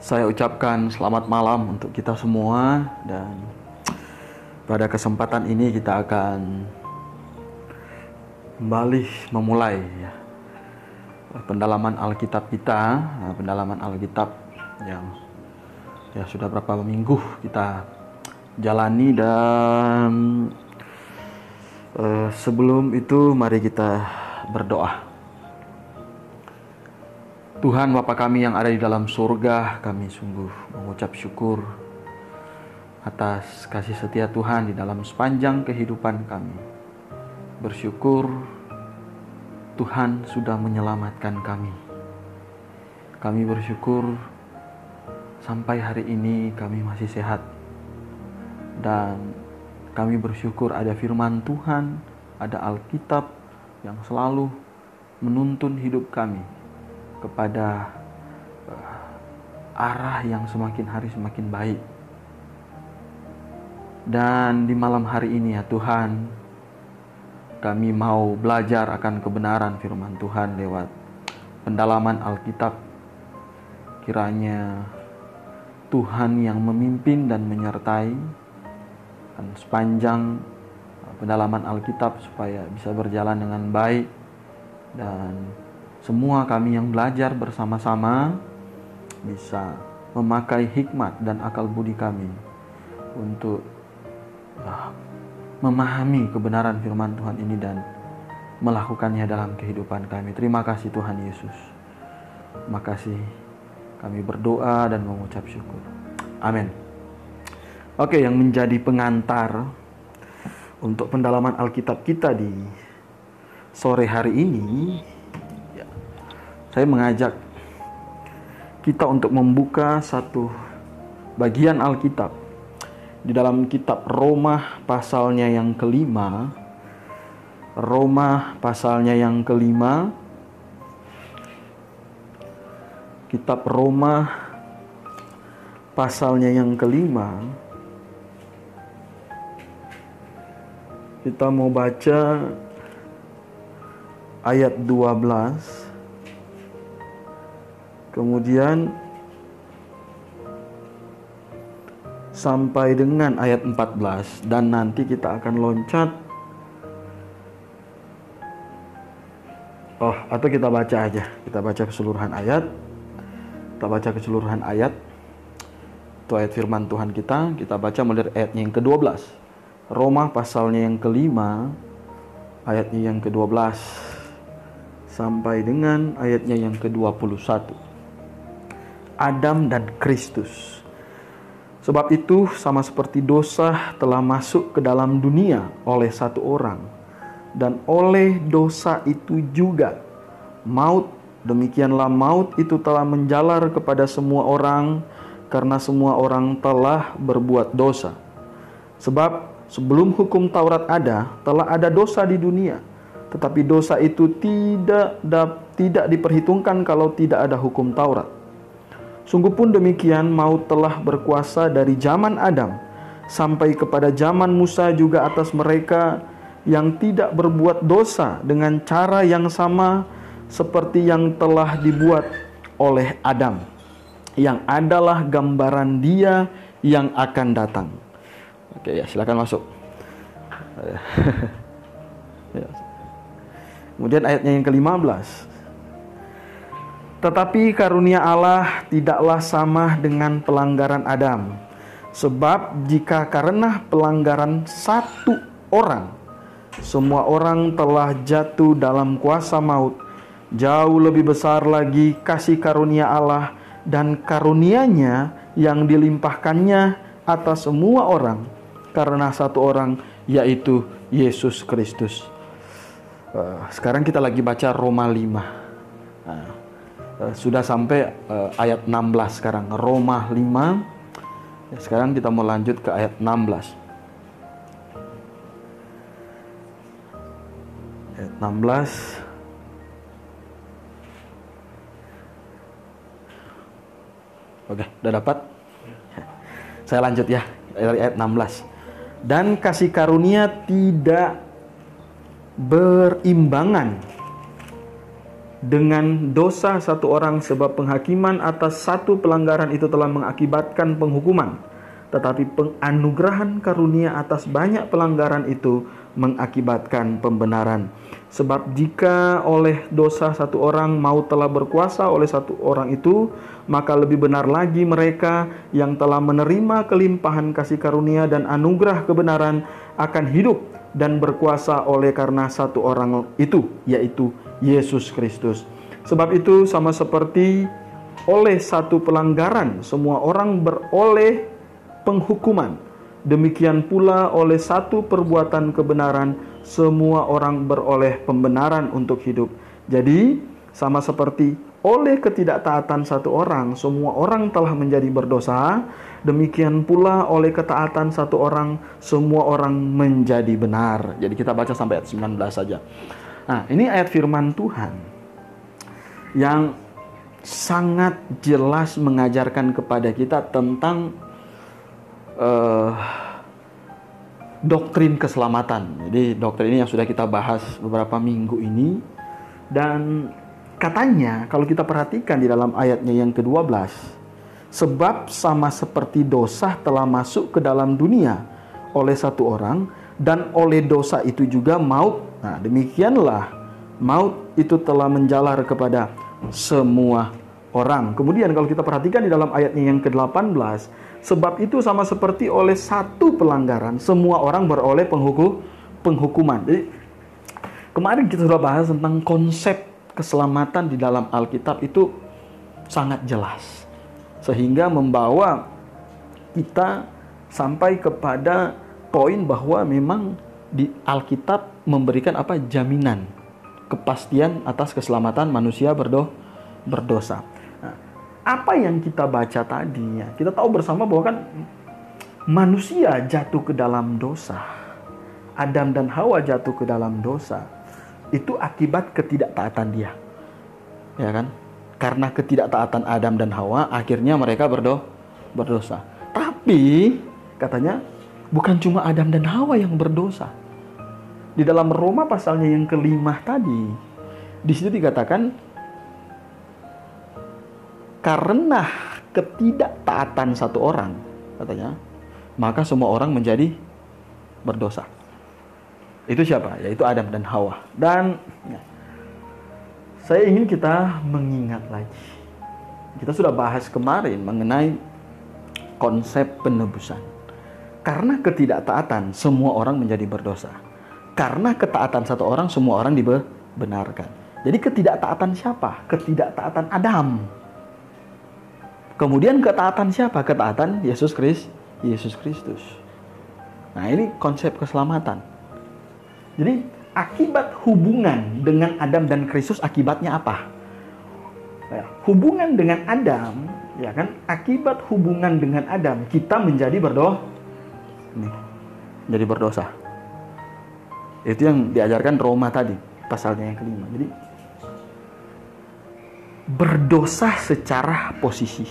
Saya ucapkan selamat malam untuk kita semua, dan pada kesempatan ini kita akan kembali memulai pendalaman Alkitab kita, pendalaman Alkitab yang sudah berapa minggu kita jalani. Dan sebelum itu mari kita berdoa. Tuhan Bapa kami yang ada di dalam surga, kami sungguh mengucap syukur atas kasih setia Tuhan di dalam sepanjang kehidupan kami. Bersyukur Tuhan sudah menyelamatkan kami. Kami bersyukur sampai hari ini kami masih sehat. Dan kami bersyukur ada firman Tuhan, ada Alkitab yang selalu menuntun hidup kami kepada arah yang semakin hari semakin baik. Dan di malam hari ini ya Tuhan, kami mau belajar akan kebenaran firman Tuhan lewat pendalaman Alkitab. Kiranya Tuhan yang memimpin dan menyertai dan sepanjang pendalaman Alkitab supaya bisa berjalan dengan baik, dan semua kami yang belajar bersama-sama bisa memakai hikmat dan akal budi kami untuk memahami kebenaran firman Tuhan ini dan melakukannya dalam kehidupan kami. Terima kasih Tuhan Yesus. Terima kasih. Kami berdoa dan mengucap syukur. Amin. Oke, yang menjadi pengantar untuk pendalaman Alkitab kita di sore hari ini, saya mengajak kita untuk membuka satu bagian Alkitab di dalam kitab Roma pasalnya yang kelima. Roma pasalnya yang kelima. Kitab Roma pasalnya yang kelima. Kita mau baca ayat 12. Kemudian sampai dengan ayat 14, dan nanti kita akan loncat. Atau kita baca aja. Kita baca keseluruhan ayat. Kita baca keseluruhan ayat. Itu ayat firman Tuhan kita. Kita baca mulai ayatnya yang ke-12. Roma pasalnya yang kelima, ayatnya yang ke-12 sampai dengan ayatnya yang ke-21. Adam dan Kristus. Sebab itu sama seperti dosa telah masuk ke dalam dunia oleh satu orang, dan oleh dosa itu juga maut, demikianlah maut itu telah menjalar kepada semua orang, karena semua orang telah berbuat dosa. Sebab sebelum hukum Taurat ada, telah ada dosa di dunia, tetapi dosa itu tidak diperhitungkan kalau tidak ada hukum Taurat. Sungguh pun demikian, maut telah berkuasa dari zaman Adam sampai kepada zaman Musa juga atas mereka yang tidak berbuat dosa dengan cara yang sama seperti yang telah dibuat oleh Adam, yang adalah gambaran Dia yang akan datang. Oke ya, silakan masuk. Kemudian ayatnya yang ke-15. Tetapi karunia Allah tidaklah sama dengan pelanggaran Adam. Sebab jika karena pelanggaran satu orang, semua orang telah jatuh dalam kuasa maut, jauh lebih besar lagi kasih karunia Allah dan karunia-Nya yang dilimpahkannya atas semua orang karena satu orang, yaitu Yesus Kristus. Sekarang kita lagi baca Roma 5. Sudah sampai ayat 16 sekarang. Roma 5. Sekarang kita mau lanjut ke ayat 16. Ayat 16. Oke, udah dapat? Saya lanjut ya, dari ayat 16. Dan kasih karunia tidak berimbangan dengan dosa satu orang, sebab penghakiman atas satu pelanggaran itu telah mengakibatkan penghukuman. Tetapi penganugerahan karunia atas banyak pelanggaran itu mengakibatkan pembenaran. Sebab jika oleh dosa satu orang maut telah berkuasa oleh satu orang itu, maka lebih benar lagi mereka yang telah menerima kelimpahan kasih karunia dan anugerah kebenaran akan hidup dan berkuasa oleh karena satu orang itu, yaitu Yesus Kristus. Sebab itu sama seperti oleh satu pelanggaran semua orang beroleh penghukuman, demikian pula oleh satu perbuatan kebenaran semua orang beroleh pembenaran untuk hidup. Jadi sama seperti oleh ketidaktaatan satu orang semua orang telah menjadi berdosa, demikian pula oleh ketaatan satu orang semua orang menjadi benar. Jadi kita baca sampai ayat 19 saja. Nah, ini ayat firman Tuhan yang sangat jelas mengajarkan kepada kita tentang doktrin keselamatan. Jadi doktrin ini yang sudah kita bahas beberapa minggu ini, dan katanya kalau kita perhatikan di dalam ayatnya yang ke-12, sebab sama seperti dosa telah masuk ke dalam dunia oleh satu orang, dan oleh dosa itu juga maut. Nah, demikianlah maut itu telah menjalar kepada semua orang. Kemudian kalau kita perhatikan di dalam ayatnya yang ke-18, sebab itu sama seperti oleh satu pelanggaran semua orang beroleh penghukuman. Jadi kemarin kita sudah bahas tentang konsep keselamatan di dalam Alkitab itu sangat jelas, sehingga membawa kita sampai kepada poin bahwa memang di Alkitab memberikan jaminan kepastian atas keselamatan manusia berdosa. Apa yang kita baca tadi ya, kita tahu bersama bahwa kan manusia jatuh ke dalam dosa. Adam dan Hawa jatuh ke dalam dosa. Itu akibat ketidaktaatan dia. Ya kan? Karena ketidaktaatan Adam dan Hawa, akhirnya mereka berdosa. Tapi katanya bukan cuma Adam dan Hawa yang berdosa. Di dalam Roma pasalnya yang ke-5 tadi, di situ dikatakan karena ketidaktaatan satu orang, katanya, maka semua orang menjadi berdosa. Itu siapa? Yaitu Adam dan Hawa. Dan ya, saya ingin kita mengingat lagi. Kita sudah bahas kemarin mengenai konsep penebusan. Karena ketidaktaatan, semua orang menjadi berdosa. Karena ketaatan satu orang, semua orang dibenarkan. Jadi ketidaktaatan siapa? Ketidaktaatan Adam. Kemudian ketaatan siapa? Ketaatan Yesus Kristus. Nah, ini konsep keselamatan. Jadi akibat hubungan dengan Adam dan Kristus, akibatnya apa? Hubungan dengan Adam, ya kan? Akibat hubungan dengan Adam, kita menjadi berdosa. Itu yang diajarkan Roma tadi, pasalnya yang ke-5. Jadi berdosa secara posisi.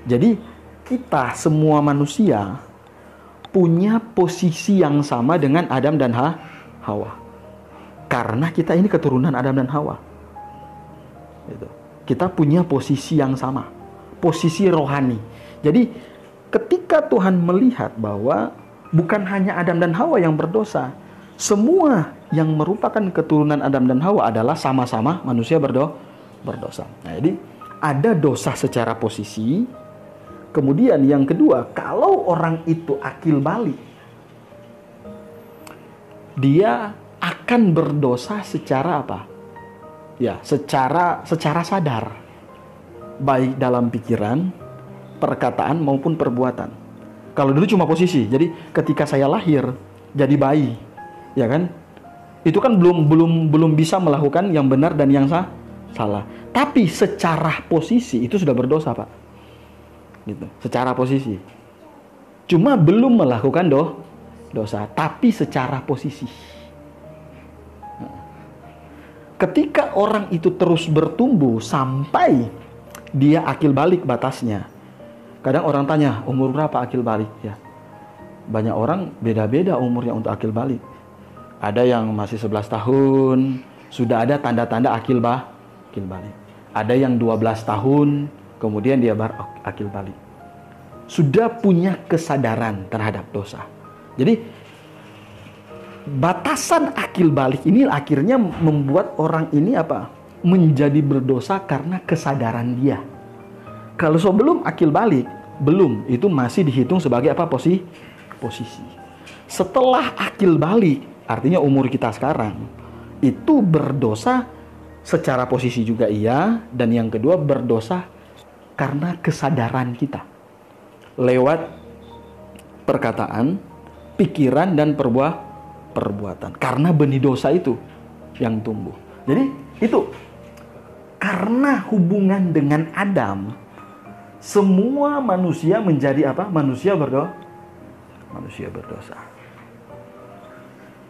Jadi kita semua manusia punya posisi yang sama dengan Adam dan Hawa. Karena kita ini keturunan Adam dan Hawa. Gitu. Kita punya posisi yang sama, posisi rohani. Jadi ketika Tuhan melihat bahwa bukan hanya Adam dan Hawa yang berdosa, semua yang merupakan keturunan Adam dan Hawa adalah sama-sama manusia berdosa. Nah, jadi ada dosa secara posisi. Kemudian yang kedua, kalau orang itu akil balik, dia akan berdosa secara apa? Ya, secara sadar. Baik dalam pikiran, perkataan maupun perbuatan. Kalau dulu cuma posisi. Jadi ketika saya lahir jadi bayi, ya kan? Itu kan belum bisa melakukan yang benar dan yang salah. Tapi secara posisi itu sudah berdosa, Pak. Gitu. Secara posisi. Cuma belum melakukan dosa, tapi secara posisi. Ketika orang itu terus bertumbuh sampai dia akil balik batasnya. Kadang orang tanya, umur berapa akil balik? Ya. Banyak orang beda-beda umurnya untuk akil balik. Ada yang masih 11 tahun, sudah ada tanda-tanda akil akil balik. Ada yang 12 tahun, kemudian dia baru akil balik. Sudah punya kesadaran terhadap dosa. Jadi batasan akil balik ini akhirnya membuat orang ini menjadi berdosa karena kesadaran dia. Kalau sebelum akil balik, belum, itu masih dihitung sebagai posisi. Setelah akil balik, artinya umur kita sekarang, itu berdosa secara posisi juga iya, dan yang kedua berdosa karena kesadaran kita. Lewat perkataan, pikiran, dan perbuatan. Karena benih dosa itu yang tumbuh. Jadi itu, karena hubungan dengan Adam, semua manusia menjadi manusia berdosa.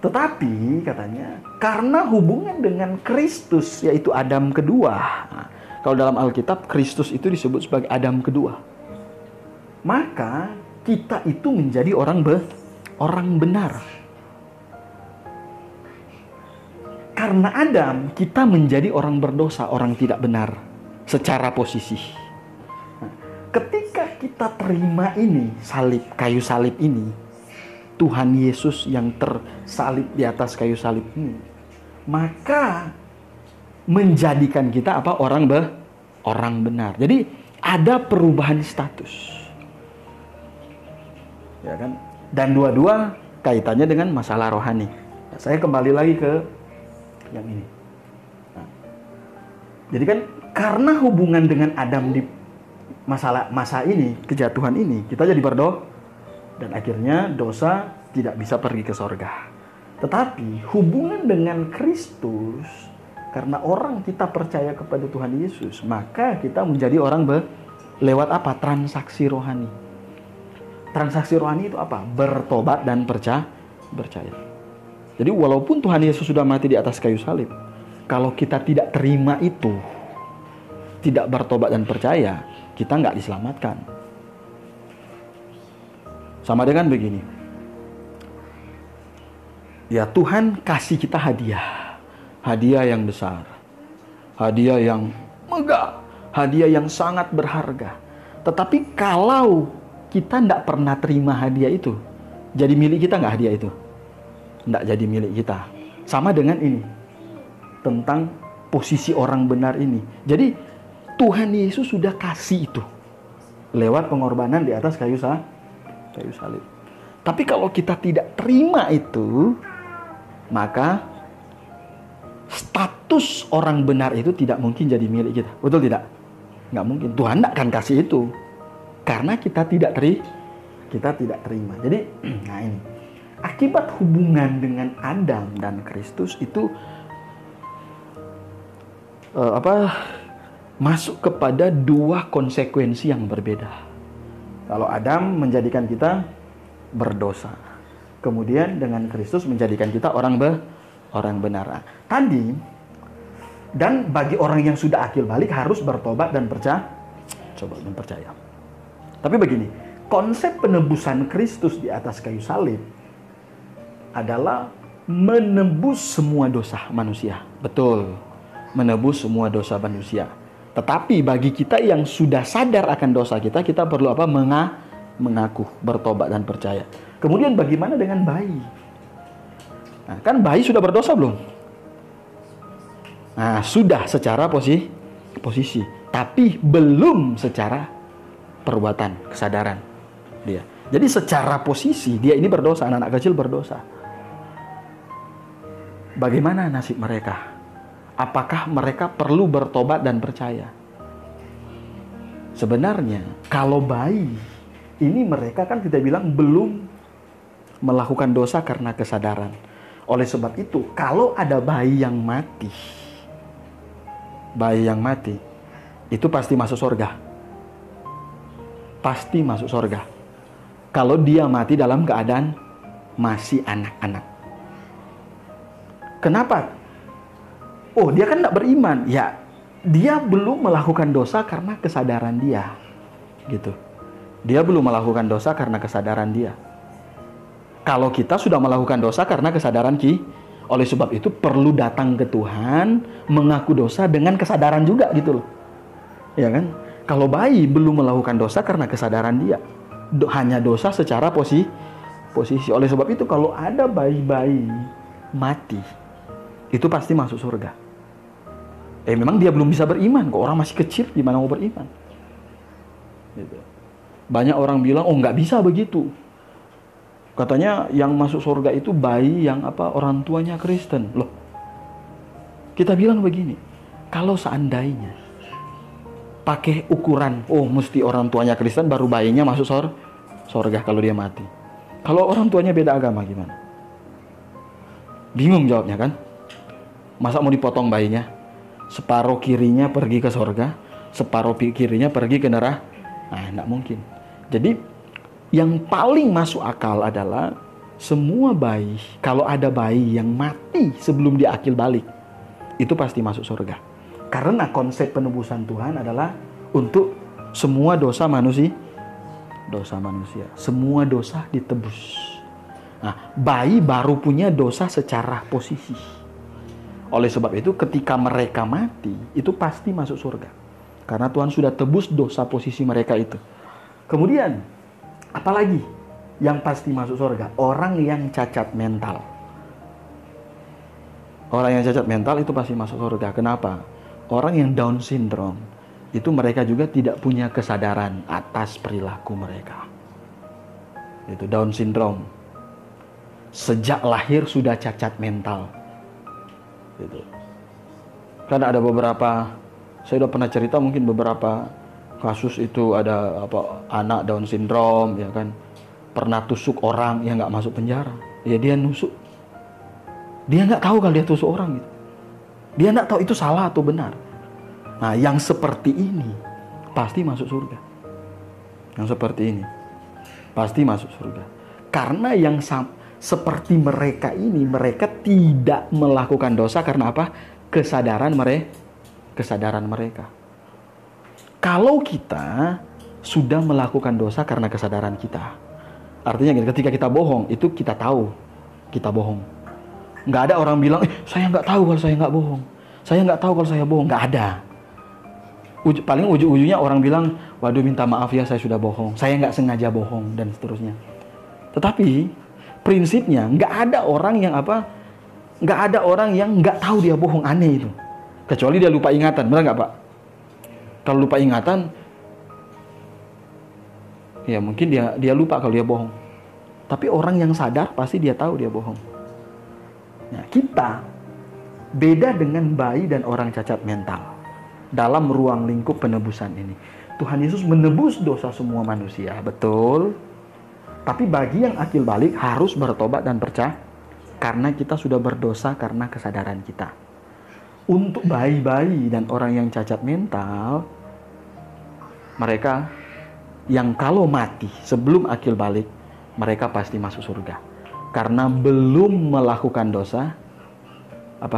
Tetapi katanya, karena hubungan dengan Kristus, yaitu Adam kedua. Nah, kalau dalam Alkitab, Kristus itu disebut sebagai Adam kedua. Maka kita itu menjadi orang benar. Karena Adam, kita menjadi orang berdosa, orang tidak benar secara posisi. Nah, ketika kita terima ini, kayu salib ini, Tuhan Yesus yang tersalib di atas kayu salib ini, maka menjadikan kita orang benar. Jadi ada perubahan status, ya kan? Dan dua-dua kaitannya dengan masalah rohani. Nah, saya kembali lagi ke yang ini. Nah, jadi kan karena hubungan dengan Adam di masa ini, kejatuhan ini, kita jadi berdosa. Dan akhirnya dosa tidak bisa pergi ke sorga. Tetapi hubungan dengan Kristus, karena orang kita percaya kepada Tuhan Yesus, maka kita menjadi orang lewat transaksi rohani. Transaksi rohani itu bertobat dan percaya. Jadi walaupun Tuhan Yesus sudah mati di atas kayu salib, kalau kita tidak terima itu, tidak bertobat dan percaya, kita nggak diselamatkan. Sama dengan begini. Ya, Tuhan kasih kita hadiah. Hadiah yang besar. Hadiah yang megah. Hadiah yang sangat berharga. Tetapi kalau kita tidak pernah terima hadiah itu, jadi milik kita nggak hadiah itu? Tidak jadi milik kita. Sama dengan ini. Tentang posisi orang benar ini. Jadi Tuhan Yesus sudah kasih itu. Lewat pengorbanan di atas kayu salib. Tapi kalau kita tidak terima itu, maka status orang benar itu tidak mungkin jadi milik kita. Betul tidak? Nggak mungkin. Tuhan tidak akan kasih itu. Karena kita tidak terima. Jadi, nah ini. Akibat hubungan dengan Adam dan Kristus itu masuk kepada dua konsekuensi yang berbeda. Kalau Adam menjadikan kita berdosa, kemudian dengan Kristus menjadikan kita orang benar. Tadi, dan bagi orang yang sudah akil balik harus bertobat dan percaya. Tapi begini, konsep penebusan Kristus di atas kayu salib adalah menebus semua dosa manusia. Betul, menebus semua dosa manusia. Tetapi bagi kita yang sudah sadar akan dosa kita perlu mengaku, bertobat dan percaya. Kemudian bagaimana dengan bayi? Nah, kan bayi sudah berdosa belum? Nah, sudah secara posisi, tapi belum secara perbuatan, kesadaran dia. Jadi secara posisi dia ini berdosa, anak kecil berdosa. Bagaimana nasib mereka? Apakah mereka perlu bertobat dan percaya? Sebenarnya kalau bayi ini mereka kan kita bilang belum melakukan dosa karena kesadaran. Oleh sebab itu, kalau ada bayi yang mati itu pasti masuk surga. Pasti masuk surga. Kalau dia mati dalam keadaan masih anak-anak. Kenapa? Oh, dia kan tidak beriman. Ya, dia belum melakukan dosa karena kesadaran dia. Gitu. Dia belum melakukan dosa karena kesadaran dia. Kalau kita sudah melakukan dosa karena kesadaran Oleh sebab itu perlu datang ke Tuhan, mengaku dosa dengan kesadaran juga gitu loh. Ya kan? Kalau bayi belum melakukan dosa karena kesadaran dia. Hanya dosa secara posisi. Oleh sebab itu kalau ada bayi-bayi mati, itu pasti masuk surga. Memang dia belum bisa beriman, kok orang masih kecil gimana mau beriman? Gitu. Banyak orang bilang, oh nggak bisa begitu. Katanya yang masuk surga itu bayi yang orang tuanya Kristen. Loh, kita bilang begini, kalau seandainya pakai ukuran, oh mesti orang tuanya Kristen baru bayinya masuk surga kalau dia mati. Kalau orang tuanya beda agama gimana? Bingung jawabnya kan? Masa mau dipotong bayinya? Separuh kirinya pergi ke surga, separuh kirinya pergi ke neraka? Nah, enggak mungkin. Jadi, yang paling masuk akal adalah semua bayi, kalau ada bayi yang mati sebelum dia akil balik, itu pasti masuk surga. Karena konsep penebusan Tuhan adalah untuk semua dosa manusia. Semua dosa ditebus. Nah, bayi baru punya dosa secara posisi. Oleh sebab itu ketika mereka mati, itu pasti masuk surga. Karena Tuhan sudah tebus dosa posisi mereka itu. Kemudian, apalagi yang pasti masuk surga? Orang yang cacat mental. Orang yang cacat mental itu pasti masuk surga. Kenapa? Orang yang Down syndrome, itu mereka juga tidak punya kesadaran atas perilaku mereka. Itu Down syndrome. Sejak lahir sudah cacat mental. Gitu. Karena ada beberapa, saya udah pernah cerita mungkin beberapa kasus itu ada anak Down syndrome, ya kan, pernah tusuk orang yang nggak masuk penjara, ya dia nusuk, dia nggak tahu kalau dia tusuk orang gitu, dia nggak tahu itu salah atau benar. Nah, yang seperti ini pasti masuk surga. Yang seperti ini pasti masuk surga, karena yang seperti mereka ini, mereka tidak melakukan dosa karena apa? Kesadaran mereka. Kalau kita sudah melakukan dosa karena kesadaran kita, artinya ketika kita bohong, itu kita tahu kita bohong. Nggak ada orang bilang, saya nggak tahu kalau saya nggak bohong. Saya nggak tahu kalau saya bohong. Nggak ada. Paling ujung-ujungnya orang bilang, waduh minta maaf ya saya sudah bohong. Saya nggak sengaja bohong dan seterusnya. Tetapi prinsipnya nggak ada orang yang nggak ada orang yang nggak tahu dia bohong. Aneh itu. Kecuali dia lupa ingatan, benar nggak Pak? Kalau lupa ingatan, ya mungkin dia lupa kalau dia bohong. Tapi orang yang sadar pasti dia tahu dia bohong. Nah, kita beda dengan bayi dan orang cacat mental dalam ruang lingkup penebusan ini. Tuhan Yesus menebus dosa semua manusia, betul. Tapi bagi yang akil balik harus bertobat dan percaya, karena kita sudah berdosa karena kesadaran kita. Untuk bayi-bayi dan orang yang cacat mental, mereka yang kalau mati sebelum akil balik, mereka pasti masuk surga. Karena belum melakukan dosa,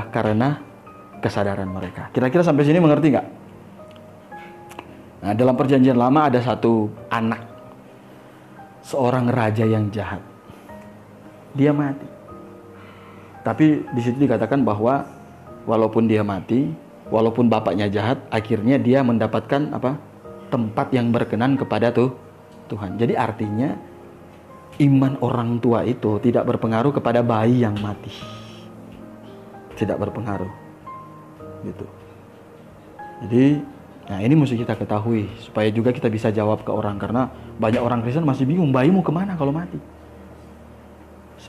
karena kesadaran mereka. Kira-kira sampai sini mengerti nggak? Nah, dalam perjanjian lama ada satu anak, seorang raja yang jahat. Dia mati. Tapi di situ dikatakan bahwa walaupun dia mati, walaupun bapaknya jahat, akhirnya dia mendapatkan tempat yang berkenan kepada Tuhan. Jadi artinya iman orang tua itu tidak berpengaruh kepada bayi yang mati. Tidak berpengaruh. Gitu. Jadi, nah ini mesti kita ketahui supaya juga kita bisa jawab ke orang, karena banyak orang Kristen masih bingung, bayi mau kemana kalau mati?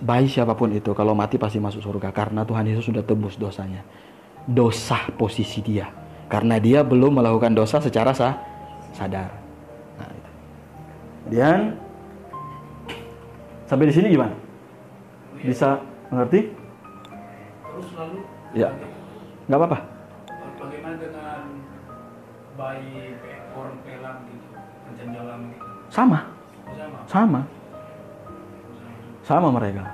Bayi siapapun itu kalau mati pasti masuk surga karena Tuhan Yesus sudah tebus dosanya. Dosa posisi dia, karena dia belum melakukan dosa secara sadar. Nah, itu. Kemudian sampai di sini gimana? Bisa mengerti? Terus lalu? Ya, nggak apa-apa. Bagaimana dengan bayi orang pelang gitu, perjanjian lama gitu? Sama mereka.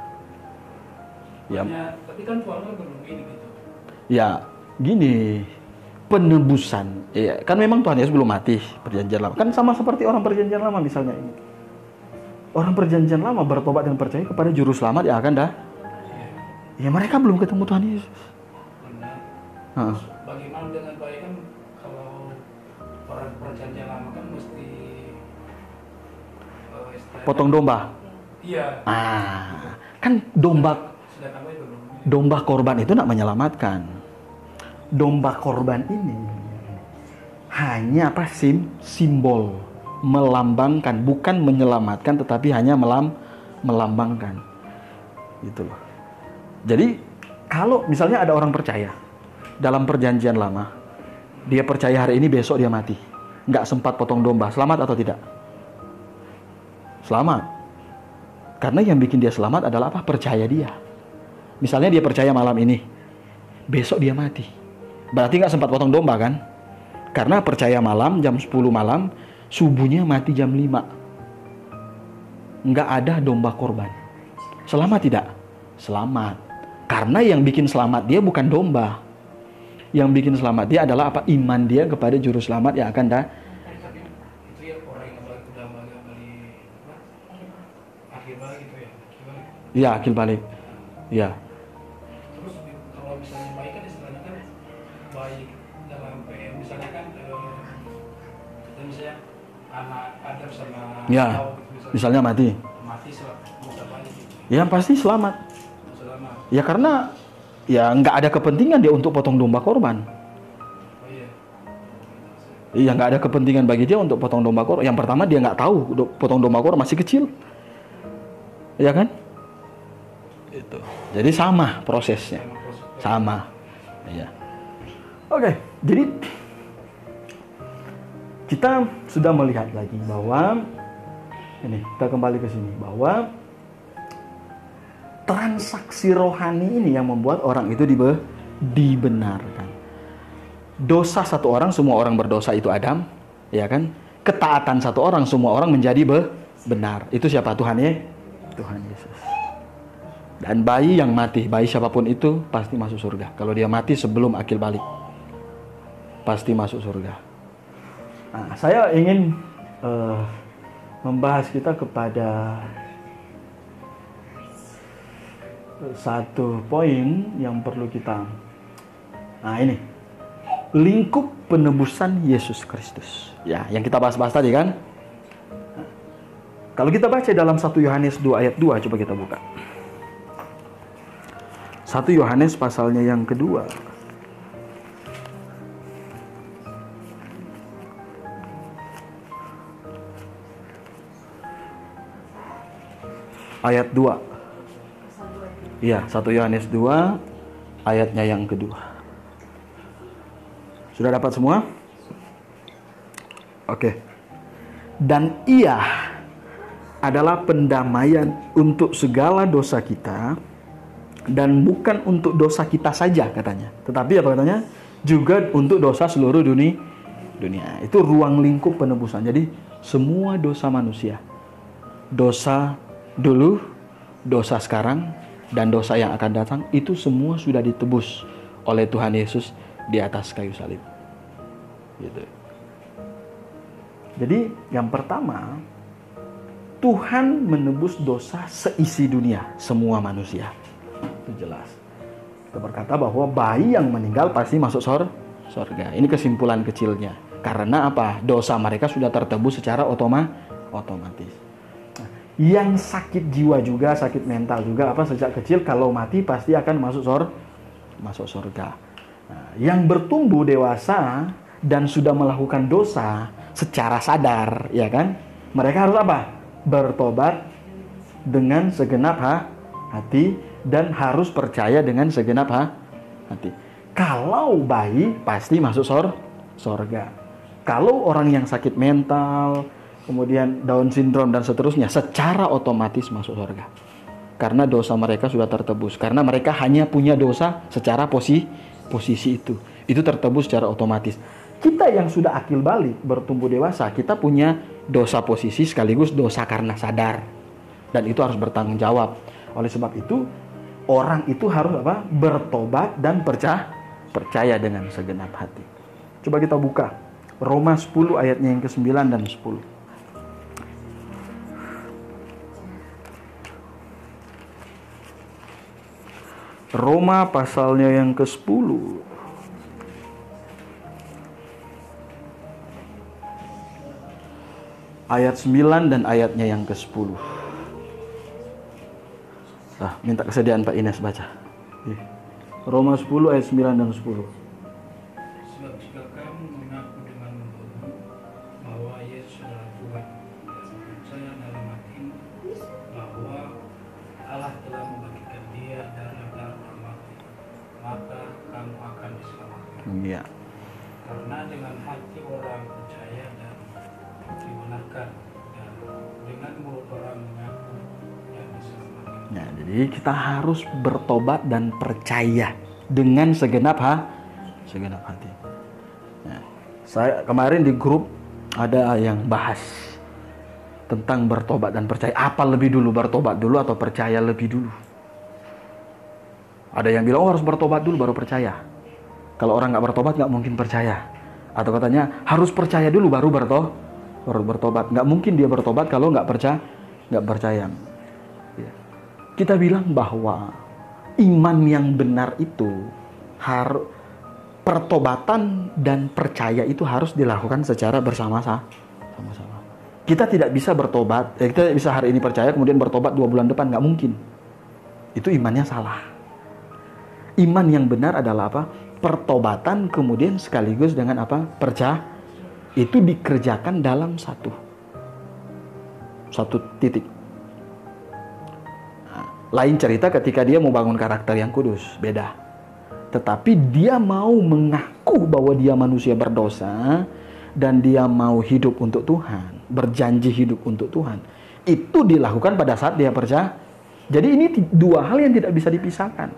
Ya. Tapi kan Tuhan belum ini gitu. Ya, gini, penebusan. Ya, kan memang Tuhan Yesus belum mati perjanjian lama. Kan sama seperti orang perjanjian lama misalnya ini. Orang perjanjian lama bertobat dan percaya kepada juru selamat yang akan Ya mereka belum ketemu Tuhan Yesus. Benar. Heeh. Bagaimana dengan bayi kan, kalau orang perjanjian lama kan mesti istilahnya- Potong domba. Iya. Kan Sedangkan bayi belum. domba korban itu nak menyelamatkan. Domba korban ini hanya apa? Simbol, melambangkan, bukan menyelamatkan, tetapi hanya melambangkan. Gitu loh. Jadi kalau misalnya ada orang percaya dalam perjanjian lama, dia percaya hari ini, besok dia mati, nggak sempat potong domba, selamat atau tidak? Selamat. Karena yang bikin dia selamat adalah apa? Percaya dia. Misalnya dia percaya malam ini, besok dia mati, berarti nggak sempat potong domba kan? Karena percaya malam, jam 10 malam, subuhnya mati jam 5. Nggak ada domba korban. Selamat tidak? Selamat. Karena yang bikin selamat dia bukan domba. Yang bikin selamat dia adalah apa? Iman dia kepada juru selamat yang akan Itu ya orang yang udah balik akhir balik gitu ya. ya akil balik. Ya. Terus kalau misalnya bayi kan istilahnya kan bayi dalam PM misalnya kan kita misalnya anak Adam sama Ya. Hawa gitu Misalnya mati. muka bayi gitu. Ya pasti selamat. Selama. Ya karena ya nggak ada kepentingan dia untuk potong domba korban. Oh iya. Iya, nggak ada kepentingan bagi dia untuk potong domba korban. Yang pertama dia nggak tahu potong domba korban, masih kecil. Ya kan? Itu. Jadi sama prosesnya. Sama. Iya. Oke, jadi kita sudah melihat lagi bahwa ini, kita kembali ke sini bahwa transaksi rohani ini yang membuat orang itu dibenarkan. Dosa satu orang, semua orang berdosa, itu Adam, ya kan? Ketaatan satu orang, semua orang menjadi benar. Itu siapa? Tuhan Yesus. Dan bayi yang mati, bayi siapapun itu pasti masuk surga. Kalau dia mati sebelum akil balik, pasti masuk surga. Nah, saya ingin membahas kita kepada satu poin yang perlu kita. Nah ini, lingkup penebusan Yesus Kristus. Ya, yang kita bahas-bahas tadi kan. Nah, kalau kita baca dalam 1 Yohanes 2 ayat 2, coba kita buka. 1 Yohanes pasalnya yang kedua. Ayat 2. Iya, 1 Yohanes 2 ayatnya yang kedua. Sudah dapat semua? Oke. Dan ia adalah pendamaian untuk segala dosa kita, dan bukan untuk dosa kita saja katanya. Tetapi apa katanya? Juga untuk dosa seluruh dunia. Itu ruang lingkup penebusan. Jadi semua dosa manusia, dosa dulu, dosa sekarang, dan dosa yang akan datang, itu semua sudah ditebus oleh Tuhan Yesus di atas kayu salib. Gitu. Jadi yang pertama, Tuhan menebus dosa seisi dunia, semua manusia. Itu jelas. Kita berkata bahwa bayi yang meninggal pasti masuk surga. Ini kesimpulan kecilnya. Karena apa? Dosa mereka sudah tertebus secara otomatis. Yang sakit jiwa juga, sakit mental juga, apa, sejak kecil kalau mati pasti akan masuk surga. Nah, yang bertumbuh dewasa dan sudah melakukan dosa secara sadar, ya kan? Mereka harus apa? Bertobat dengan segenap hati dan harus percaya dengan segenap hati. Kalau bayi pasti masuk surga. Kalau orang yang sakit mental, kemudian Down syndrome dan seterusnya, secara otomatis masuk surga. Karena dosa mereka sudah tertebus. Karena mereka hanya punya dosa secara posisi itu. Itu tertebus secara otomatis. Kita yang sudah akil balik, bertumbuh dewasa, kita punya dosa posisi sekaligus dosa karena sadar. Dan itu harus bertanggung jawab. Oleh sebab itu, orang itu harus apa? Bertobat dan percaya dengan segenap hati. Coba kita buka Roma 10 ayatnya yang ke-9 dan 10. Roma pasalnya yang ke-10. Ayat 9 dan ayatnya yang ke-10. Nah, minta kesediaan Pak Ines baca. Roma 10 ayat 9 dan 10. Sebab jika kamu mengaku dengan mulutmu bahwa Yesus adalah Tuhan dan percaya dalam hatimu bahwa Allah telah membangkitkan Dia dari antara orang mati, maka kamu akan diselamatkan. Iya. Karena dengan hati orang percaya dan dibenarkan, dan dengan mulut orang mengaku dan diselamatkan. Ya, jadi kita harus bertobat dan percaya dengan segenap hati. Ya, saya kemarin di grup ada yang bahas tentang bertobat dan percaya. Apa lebih dulu, bertobat dulu atau percaya lebih dulu? Ada yang bilang harus bertobat dulu baru percaya. Kalau orang nggak bertobat nggak mungkin percaya. Atau katanya harus percaya dulu baru bertobat. Nggak mungkin dia bertobat kalau nggak percaya. Ya. Kita bilang bahwa iman yang benar itu harus, pertobatan dan percaya itu harus dilakukan secara bersama-sama. Kita tidak bisa bertobat, kita bisa hari ini percaya kemudian bertobat 2 bulan depan, nggak mungkin. Itu imannya salah. Iman yang benar adalah apa? Pertobatan kemudian sekaligus dengan apa? Percaya. Itu dikerjakan dalam satu titik. Nah, lain cerita ketika dia mau bangun karakter yang kudus, beda. Tetapi dia mau mengaku bahwa dia manusia berdosa dan dia mau hidup untuk Tuhan, berjanji hidup untuk Tuhan. Itu dilakukan pada saat dia percaya. Jadi ini 2 hal yang tidak bisa dipisahkan.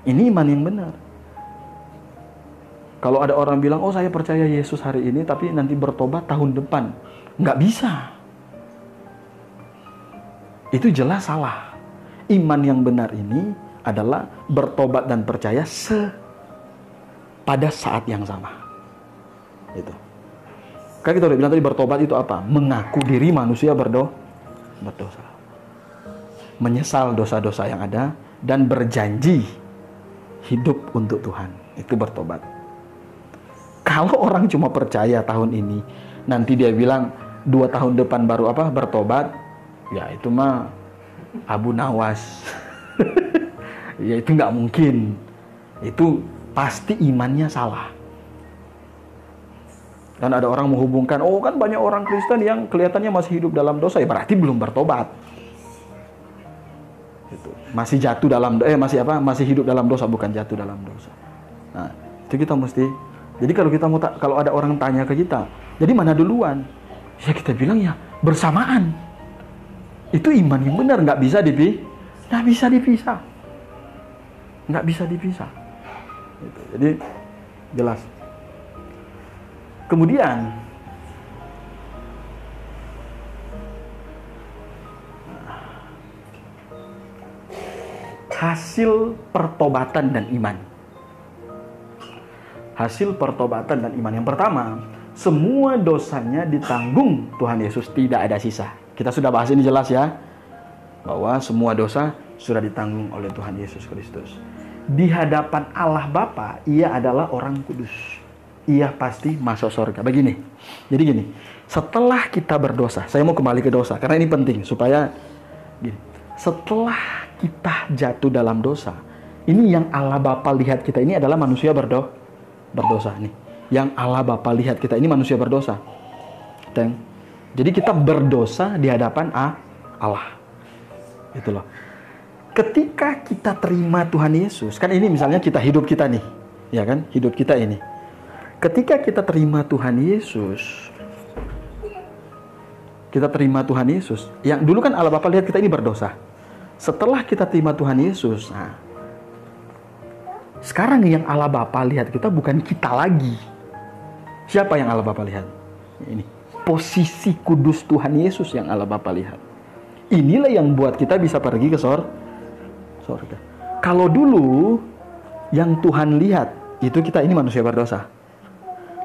Ini iman yang benar. Kalau ada orang bilang, oh saya percaya Yesus hari ini, tapi nanti bertobat tahun depan. Nggak bisa. Itu jelas salah. Iman yang benar ini adalah bertobat dan percaya pada saat yang sama. Itu. Kan kita udah bilang tadi bertobat itu apa? Mengaku diri manusia berdosa. Menyesal dosa-dosa yang ada dan berjanji hidup untuk Tuhan. Itu bertobat. Kalau orang cuma percaya tahun ini, nanti dia bilang 2 tahun depan baru bertobat, ya itu mah Abu Nawas. Ya itu nggak mungkin. Itu pasti imannya salah. Dan ada orang menghubungkan, oh kan banyak orang Kristen yang kelihatannya masih hidup dalam dosa, ya berarti belum bertobat. Itu. Masih jatuh dalam masih hidup dalam dosa, bukan jatuh dalam dosa. Nah, itu kita mesti. Jadi kalau ada orang tanya ke kita, jadi mana duluan? Ya kita bilang ya bersamaan. Itu iman yang benar, nggak bisa dipisah. Nggak bisa dipisah. Gitu. Jadi jelas. Kemudian hasil pertobatan dan iman. Hasil pertobatan dan iman. Yang pertama, semua dosanya ditanggung Tuhan Yesus, tidak ada sisa. Kita sudah bahas ini jelas ya, bahwa semua dosa sudah ditanggung oleh Tuhan Yesus Kristus. Di hadapan Allah Bapa, ia adalah orang kudus. Ia pasti masuk surga. Jadi gini, setelah kita berdosa, saya mau kembali ke dosa, karena ini penting, supaya gini, setelah kita jatuh dalam dosa, ini yang Allah Bapa lihat kita ini adalah manusia berdosa nih. Yang Allah Bapa lihat kita ini manusia berdosa. Jadi kita berdosa di hadapan Allah. Itu loh. Ketika kita terima Tuhan Yesus, kan ini misalnya hidup kita nih, ya kan? Hidup kita ini. Ketika kita terima Tuhan Yesus, yang dulu kan Allah Bapa lihat kita ini berdosa. Setelah kita terima Tuhan Yesus, sekarang yang Allah Bapa lihat kita bukan kita lagi. Siapa yang Allah Bapa lihat? Ini posisi kudus Tuhan Yesus yang Allah Bapa lihat. Inilah yang buat kita bisa pergi ke surga. Kalau dulu yang Tuhan lihat itu kita ini manusia berdosa.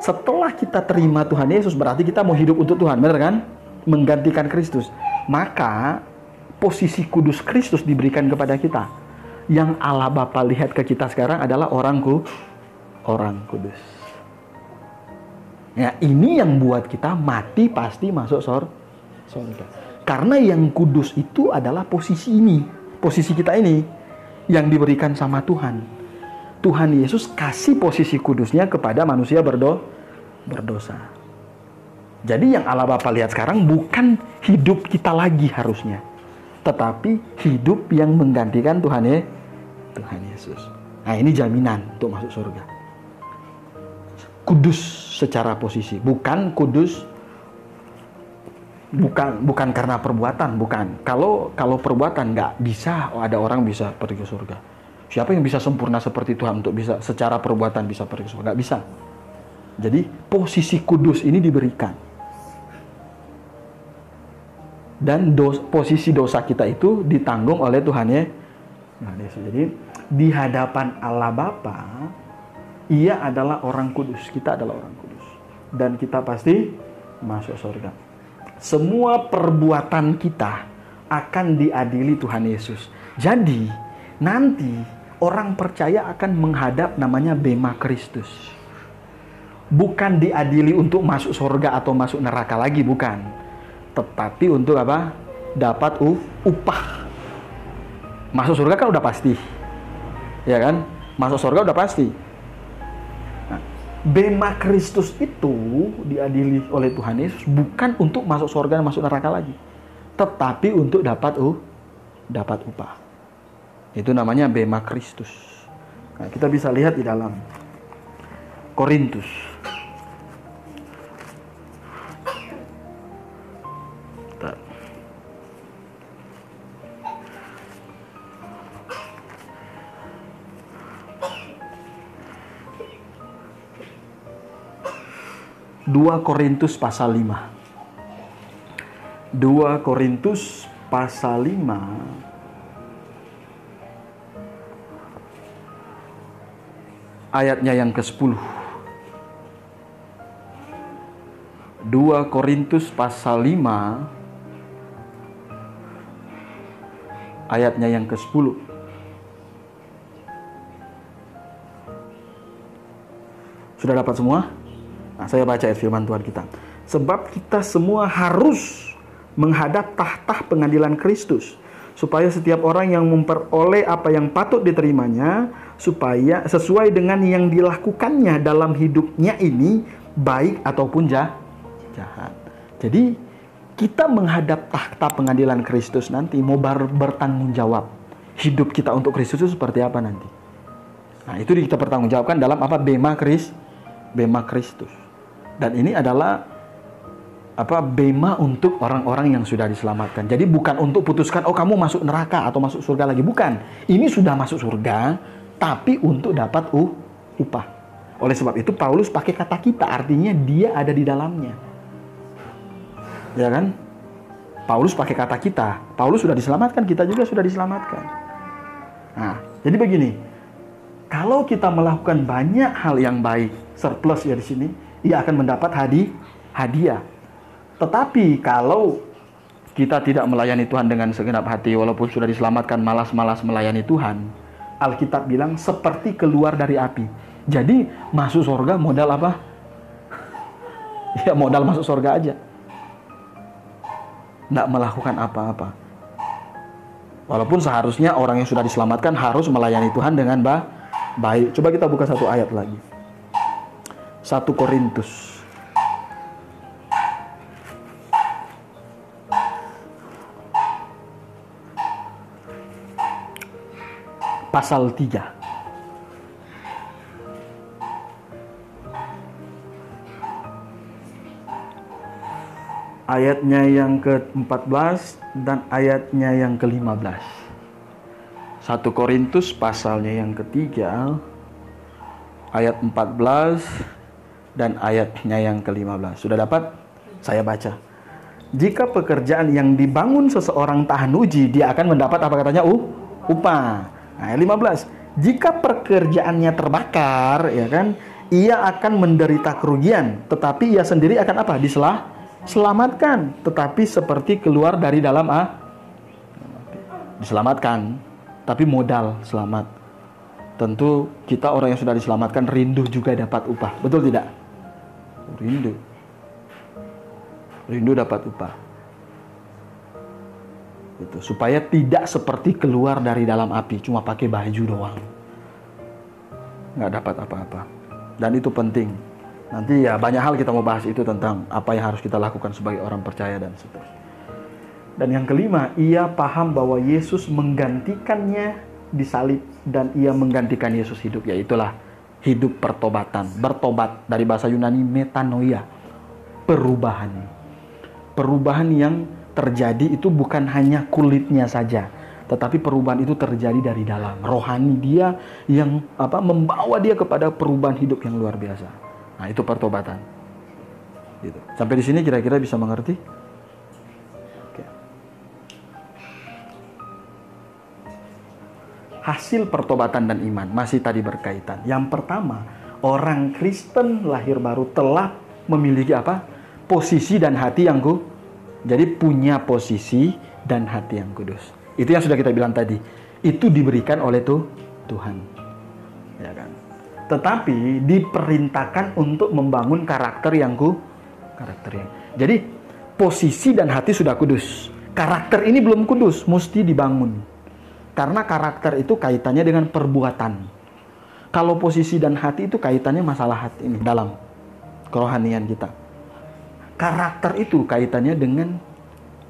Setelah kita terima Tuhan Yesus berarti kita mau hidup untuk Tuhan, benar kan? Menggantikan Kristus. Maka posisi kudus Kristus diberikan kepada kita. Yang Allah Bapa lihat ke kita sekarang adalah orang kudus. Ya, ini yang buat kita mati pasti masuk surga. Karena yang kudus itu adalah posisi kita ini yang diberikan sama Tuhan. Tuhan Yesus kasih posisi kudusnya kepada manusia berdosa. Jadi yang Allah Bapa lihat sekarang bukan hidup kita lagi harusnya, tetapi hidup yang menggantikan Tuhan Yesus. Nah, ini jaminan untuk masuk surga. Kudus secara posisi, bukan kudus bukan karena perbuatan, bukan. Kalau perbuatan nggak bisa, ada orang bisa pergi ke surga. Siapa yang bisa sempurna seperti Tuhan untuk bisa secara perbuatan bisa pergi ke surga? Nggak bisa. Jadi posisi kudus ini diberikan. Dan posisi dosa kita itu ditanggung oleh Tuhan Yesus. Jadi di hadapan Allah Bapa, Ia adalah orang kudus, kita adalah orang kudus, dan kita pasti masuk surga. Semua perbuatan kita akan diadili Tuhan Yesus. Jadi nanti orang percaya akan menghadap namanya Bema Kristus. Bukan diadili untuk masuk surga atau masuk neraka lagi, bukan. Tetapi untuk apa? Dapat upah. Masuk surga kan udah pasti. Ya kan? Masuk surga udah pasti. Nah, Bema Kristus itu diadili oleh Tuhan Yesus bukan untuk masuk surga dan masuk neraka lagi. Tetapi untuk dapat upah. Itu namanya Bema Kristus. Nah, kita bisa lihat di dalam Korintus. 2 Korintus pasal 5. 2 Korintus pasal 5 ayatnya yang ke-10. 2 Korintus pasal 5 ayatnya yang ke-10. Sudah dapat semua? Nah, saya baca ayat firman Tuhan kita. Sebab kita semua harus menghadap tahta pengadilan Kristus, supaya setiap orang yang memperoleh apa yang patut diterimanya, supaya sesuai dengan yang dilakukannya dalam hidupnya ini, baik ataupun jahat. Jadi kita menghadap tahta pengadilan Kristus nanti mau bertanggung jawab. Hidup kita untuk Kristus itu seperti apa nanti? Nah, itu kita pertanggungjawabkan dalam apa? Bema Kristus. Dan ini adalah bema untuk orang-orang yang sudah diselamatkan. Jadi bukan untuk putuskan, oh kamu masuk neraka atau masuk surga lagi. Bukan. Ini sudah masuk surga, tapi untuk dapat upah. Oleh sebab itu Paulus pakai kata kita, artinya dia ada di dalamnya. Ya kan? Paulus pakai kata kita. Paulus sudah diselamatkan, kita juga sudah diselamatkan. Nah, jadi begini. Kalau kita melakukan banyak hal yang baik, surplus ya di sini, ia akan mendapat hadiah. Tetapi kalau kita tidak melayani Tuhan dengan segenap hati, walaupun sudah diselamatkan, malas-malas melayani Tuhan, Alkitab bilang seperti keluar dari api. Jadi masuk surga modal apa? Ya modal masuk surga aja. Tidak melakukan apa-apa. Walaupun seharusnya orang yang sudah diselamatkan harus melayani Tuhan dengan baik. Coba kita buka satu ayat lagi. 1 Korintus pasal 3. Ayatnya yang ke-14 dan ayatnya yang ke-15. 1 Korintus pasalnya yang ketiga, ayat 14 dan ayatnya yang ke-15. Sudah dapat? Saya baca. Jika pekerjaan yang dibangun seseorang tahan uji, dia akan mendapat apa katanya? Upah. Nah, ayat 15. Jika pekerjaannya terbakar, ya kan, ia akan menderita kerugian, tetapi ia sendiri akan apa? Diselamatkan, tetapi seperti keluar dari dalam diselamatkan. tapi modal selamat. Tentu kita orang yang sudah diselamatkan rindu juga dapat upah. Betul tidak? Rindu dapat upah. Itu supaya tidak seperti keluar dari dalam api, cuma pakai baju doang, nggak dapat apa-apa. Dan itu penting. Nanti ya banyak hal kita mau bahas itu tentang apa yang harus kita lakukan sebagai orang percaya dan seterusnya. Dan yang kelima, ia paham bahwa Yesus menggantikannya di salib dan ia menggantikan Yesus hidup. Yaitulah hidup pertobatan. Bertobat dari bahasa Yunani metanoia, perubahan. Perubahan yang terjadi itu bukan hanya kulitnya saja, tetapi perubahan itu terjadi dari dalam. Rohani dia yang membawa dia kepada perubahan hidup yang luar biasa. Nah, itu pertobatan. Gitu. Sampai di sini kira-kira bisa mengerti? Oke. Hasil pertobatan dan iman masih tadi berkaitan. Yang pertama, orang Kristen lahir baru telah memiliki apa? Posisi dan hati yang Jadi punya posisi dan hati yang kudus. Itu yang sudah kita bilang tadi. Itu diberikan oleh Tuhan. Ya kan? Tetapi diperintahkan untuk membangun karakter yang Jadi posisi dan hati sudah kudus. Karakter ini belum kudus, mesti dibangun. Karena karakter itu kaitannya dengan perbuatan. Kalau posisi dan hati itu kaitannya masalah hati ini dalam kerohanian kita. Karakter itu kaitannya dengan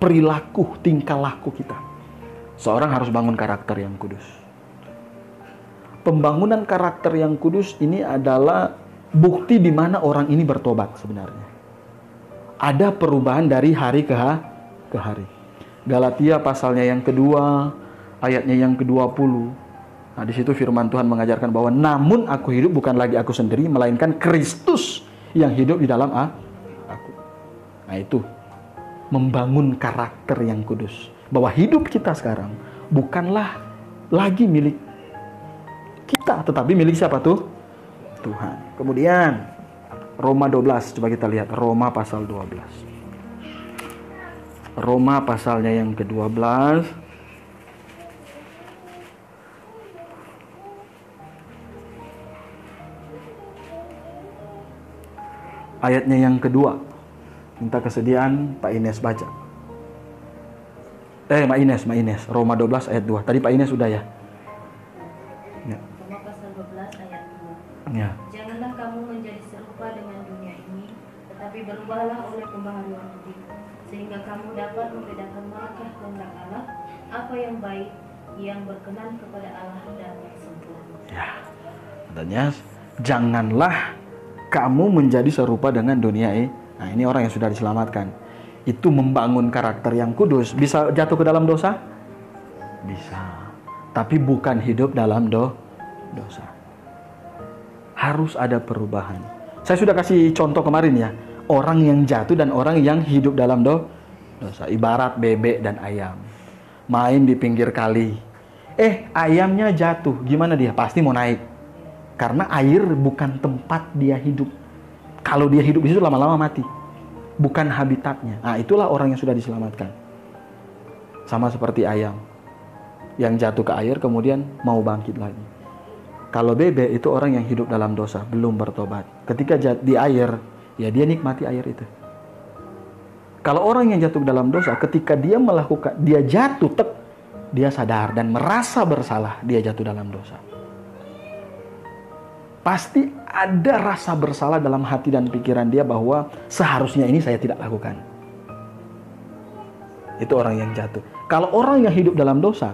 perilaku, tingkah laku kita. Seorang harus bangun karakter yang kudus. Pembangunan karakter yang kudus ini adalah bukti di mana orang ini bertobat sebenarnya. Ada perubahan dari hari ke hari. Galatia pasalnya yang kedua, ayatnya yang ke-20. Nah, di situ firman Tuhan mengajarkan bahwa namun aku hidup bukan lagi aku sendiri, melainkan Kristus yang hidup di dalam aku. Nah, itu membangun karakter yang kudus. Bahwa hidup kita sekarang bukanlah lagi milik kita, tetapi milik siapa Tuhan. Kemudian Roma 12, coba kita lihat Roma pasal 12. Roma pasalnya yang ke-12. Ayatnya yang kedua. Minta kesediaan Pak Ines baca. Mbak Ines. Roma 12 ayat 2. Tadi Pak Ines sudah ya? Ya. Roma pasal 12 ayat 2. Ya. Janganlah kamu menjadi serupa dengan dunia ini, tetapi berubahlah oleh pembaharuan budi, sehingga kamu dapat membedakan manakah kehendak Allah, apa yang baik, yang berkenan kepada Allah dan yang sempurna. Ya. Katanya, janganlah kamu menjadi serupa dengan dunia ini. Nah, ini orang yang sudah diselamatkan. Itu membangun karakter yang kudus. Bisa jatuh ke dalam dosa? Bisa. Tapi bukan hidup dalam dosa. Harus ada perubahan. Saya sudah kasih contoh kemarin ya. Orang yang jatuh dan orang yang hidup dalam dosa. Ibarat bebek dan ayam. Main di pinggir kali. Ayamnya jatuh. Gimana dia? Pasti mau naik. Karena air bukan tempat dia hidup. Kalau dia hidup di situ lama-lama mati. Bukan habitatnya. Nah, itulah orang yang sudah diselamatkan. Sama seperti ayam. Yang jatuh ke air kemudian mau bangkit lagi. Kalau bebek itu orang yang hidup dalam dosa. Belum bertobat. Ketika di air, ya dia nikmati air itu. Kalau orang yang jatuh dalam dosa, ketika dia jatuh, dia sadar dan merasa bersalah, dia jatuh dalam dosa. Pasti ada rasa bersalah dalam hati dan pikiran dia bahwa seharusnya ini saya tidak lakukan. Itu orang yang jatuh. Kalau orang yang hidup dalam dosa,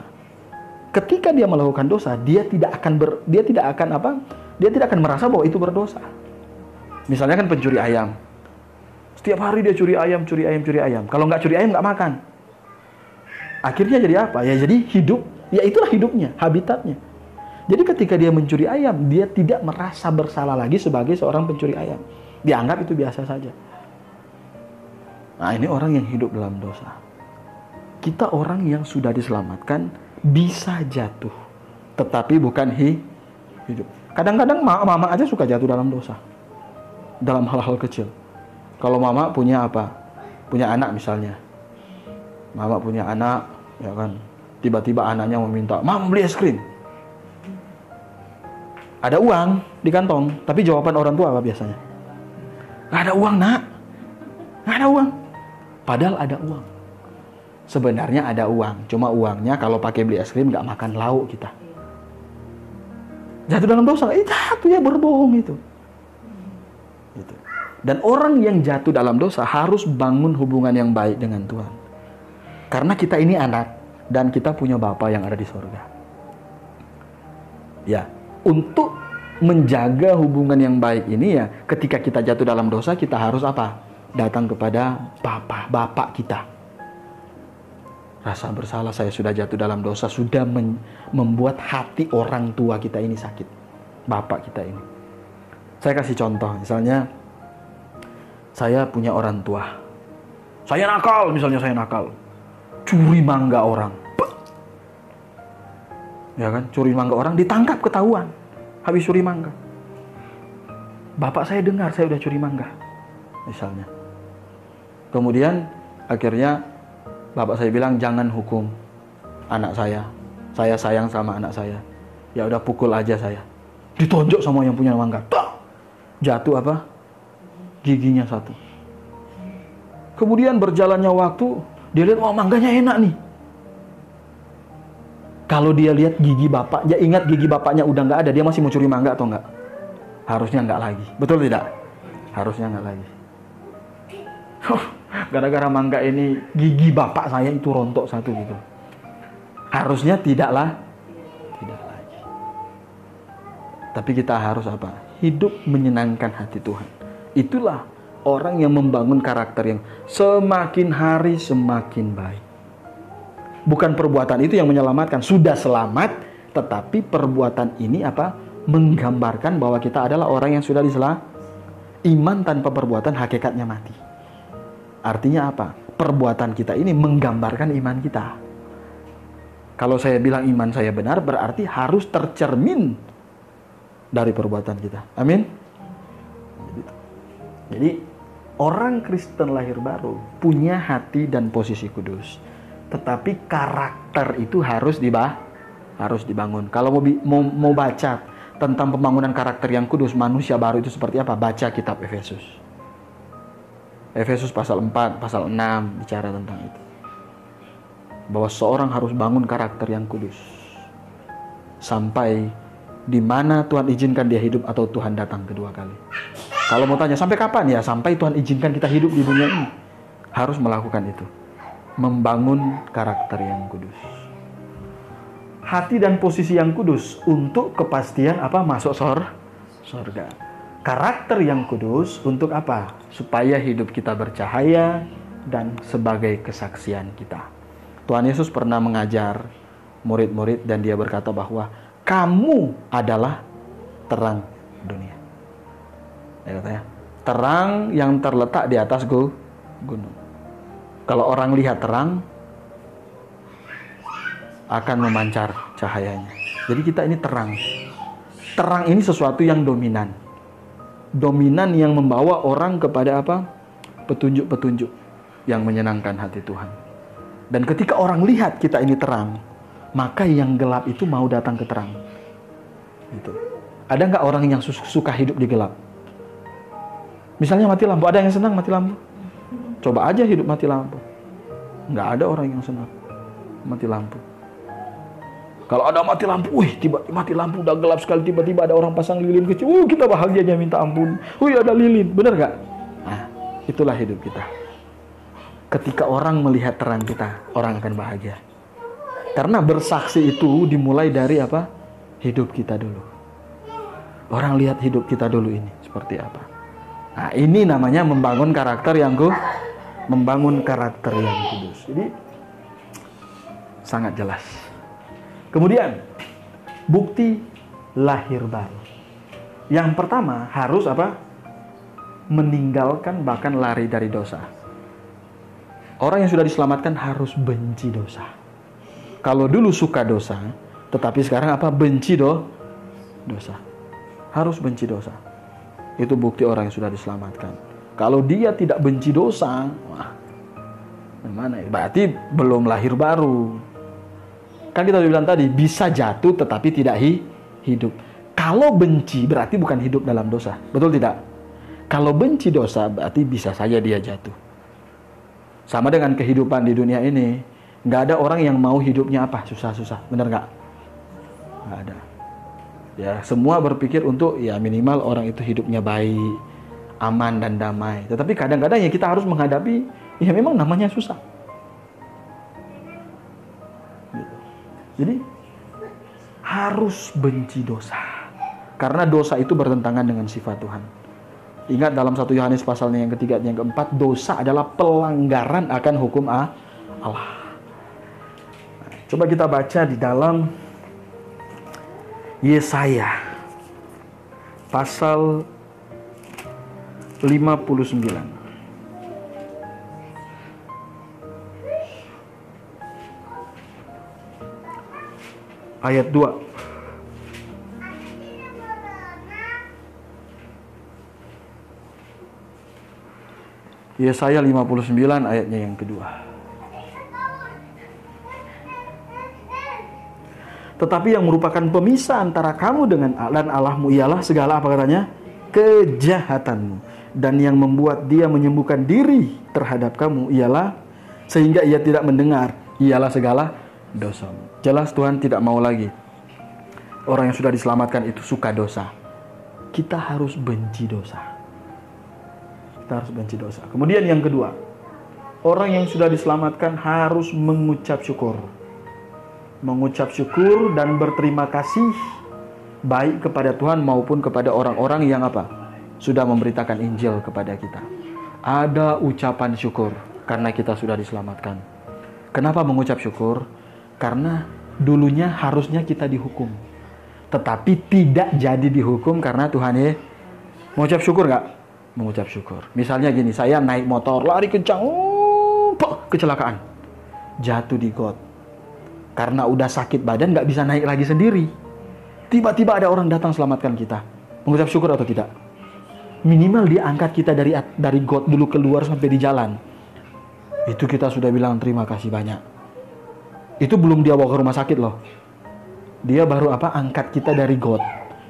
ketika dia melakukan dosa, dia tidak akan merasa bahwa itu berdosa. Misalnya kan pencuri ayam. Setiap hari dia curi ayam. Kalau nggak curi ayam nggak makan. Akhirnya jadi apa? Ya jadi hidup. Ya itulah hidupnya, habitatnya. Jadi ketika dia mencuri ayam, dia tidak merasa bersalah lagi sebagai seorang pencuri ayam. Dianggap itu biasa saja. Nah, ini orang yang hidup dalam dosa. Kita orang yang sudah diselamatkan bisa jatuh, tetapi bukan hidup. Kadang-kadang mama aja suka jatuh dalam dosa. Dalam hal-hal kecil. Kalau mama punya anak misalnya. Mama punya anak, ya kan. Tiba-tiba anaknya meminta, "Mam, beli es krim." Ada uang di kantong, tapi jawaban orang tua apa biasanya? "Nggak ada uang, nak. Nggak ada uang." Padahal ada uang. Sebenarnya ada uang, cuma uangnya kalau pakai beli es krim nggak makan lauk kita. Jatuh dalam dosa, jatuh ya, berbohong itu. Gitu. Dan orang yang jatuh dalam dosa harus bangun hubungan yang baik dengan Tuhan. Karena kita ini anak dan kita punya Bapa yang ada di sorga. Ya, untuk menjaga hubungan yang baik ini ya, ketika kita jatuh dalam dosa kita harus apa? Datang kepada Bapa kita. Rasa bersalah, saya sudah jatuh dalam dosa, sudah membuat hati orang tua kita ini sakit. Bapak kita ini. Saya kasih contoh, misalnya saya punya orang tua. Saya nakal, misalnya saya nakal. Curi mangga orang. Ya kan, curi mangga orang, ditangkap, ketahuan. Habis curi mangga. Bapak saya dengar saya udah curi mangga. Misalnya. Kemudian akhirnya bapak saya bilang, "Jangan hukum anak saya. Saya sayang sama anak saya. Ya udah pukul aja saya." Ditonjok sama yang punya mangga. Jatuh apa? Giginya satu. Kemudian berjalannya waktu, dia lihat, wah mangganya enak nih. Kalau dia lihat gigi bapak, dia ingat gigi bapaknya udah nggak ada, dia masih mau curi mangga atau nggak? Harusnya nggak lagi. Betul tidak? Harusnya nggak lagi. Gara-gara mangga ini gigi bapak saya itu rontok satu gitu. Harusnya tidaklah, tidak lagi. Tapi kita harus apa? Hidup menyenangkan hati Tuhan. Itulah orang yang membangun karakter yang semakin hari semakin baik. Bukan perbuatan itu yang menyelamatkan, sudah selamat, tetapi perbuatan ini apa? Menggambarkan bahwa kita adalah orang yang sudah diselamatkan. Iman tanpa perbuatan hakikatnya mati. Artinya apa? Perbuatan kita ini menggambarkan iman kita. Kalau saya bilang iman saya benar, berarti harus tercermin dari perbuatan kita. Amin. Jadi orang Kristen lahir baru punya hati dan posisi kudus. Tetapi karakter itu harus dibangun. Kalau mau baca tentang pembangunan karakter yang kudus, manusia baru itu seperti apa? Baca kitab Efesus. Efesus pasal 4, pasal 6 bicara tentang itu. Bahwa seorang harus bangun karakter yang kudus. Sampai di mana Tuhan izinkan dia hidup atau Tuhan datang kedua kali. Kalau mau tanya sampai kapan? Ya sampai Tuhan izinkan kita hidup di dunia ini. Harus melakukan itu. Membangun karakter yang kudus. Hati dan posisi yang kudus untuk kepastian apa? Masuk surga. Karakter yang kudus untuk apa? Supaya hidup kita bercahaya dan sebagai kesaksian kita. Tuhan Yesus pernah mengajar murid-murid dan dia berkata bahwa kamu adalah terang dunia. Ya katanya, terang yang terletak di atas gunung. Kalau orang lihat terang, akan memancar cahayanya. Jadi kita ini terang. Terang ini sesuatu yang dominan. Dominan yang membawa orang kepada apa? Petunjuk-petunjuk yang menyenangkan hati Tuhan. Dan ketika orang lihat kita ini terang, maka yang gelap itu mau datang ke terang. Gitu. Ada nggak orang yang suka hidup di gelap? Misalnya mati lampu, ada yang senang mati lampu? Coba aja hidup mati lampu. Nggak ada orang yang senang mati lampu. Kalau ada mati lampu, tiba-tiba mati lampu udah gelap sekali, tiba-tiba ada orang pasang lilin kecil, kita bahagianya minta ampun. Ada lilin, bener nggak? Nah, itulah hidup kita. Ketika orang melihat terang kita, orang akan bahagia. Karena bersaksi itu dimulai dari apa? Hidup kita dulu. Orang lihat hidup kita dulu ini seperti apa. Nah, ini namanya membangun karakter yang kudus. Jadi sangat jelas. Kemudian bukti lahir baru. Yang pertama harus apa? Meninggalkan bahkan lari dari dosa. Orang yang sudah diselamatkan harus benci dosa. Kalau dulu suka dosa, tetapi sekarang apa? Benci dosa. Harus benci dosa. Itu bukti orang yang sudah diselamatkan. Kalau dia tidak benci dosa, wah, gimana ya? Berarti belum lahir baru. Kan kita bilang tadi, bisa jatuh tetapi tidak hidup. Kalau benci berarti bukan hidup dalam dosa. Betul tidak? Kalau benci dosa berarti bisa saja dia jatuh. Sama dengan kehidupan di dunia ini. Nggak ada orang yang mau hidupnya apa? Susah-susah. Benar nggak? Nggak ada. Ya, semua berpikir untuk ya minimal orang itu hidupnya baik, aman dan damai. Tetapi kadang-kadang ya kita harus menghadapi ya memang namanya susah. Gitu. Jadi harus benci dosa. Karena dosa itu bertentangan dengan sifat Tuhan. Ingat dalam 1 Yohanes pasalnya yang ketiga dan yang keempat, dosa adalah pelanggaran akan hukum Allah. Nah, coba kita baca di dalam Yesaya pasal 59. Ayat 2. Yesaya 59 ayatnya yang kedua. Tetapi yang merupakan pemisah antara kamu dan Allahmu ialah segala apa katanya? Kejahatanmu. Dan yang membuat dia menyembuhkan diri terhadap kamu ialah sehingga ia tidak mendengar ialah segala dosamu. Jelas Tuhan tidak mau lagi orang yang sudah diselamatkan itu suka dosa. Kita harus benci dosa. Kita harus benci dosa. Kemudian yang kedua, orang yang sudah diselamatkan harus mengucap syukur. Mengucap syukur dan berterima kasih baik kepada Tuhan maupun kepada orang-orang yang apa? Sudah memberitakan Injil kepada kita. Ada ucapan syukur karena kita sudah diselamatkan. Kenapa mengucap syukur? Karena dulunya harusnya kita dihukum. Tetapi tidak jadi dihukum karena Tuhan ya. Mengucap syukur nggak? Mengucap syukur. Misalnya gini, saya naik motor, lari kencang, kecelakaan. Jatuh di got. Karena udah sakit badan, nggak bisa naik lagi sendiri. Tiba-tiba ada orang datang selamatkan kita. Mengucap syukur atau tidak? Minimal dia angkat kita dari got dulu keluar sampai di jalan. Itu kita sudah bilang terima kasih banyak. Itu belum dia bawa ke rumah sakit loh. Dia baru angkat kita dari got.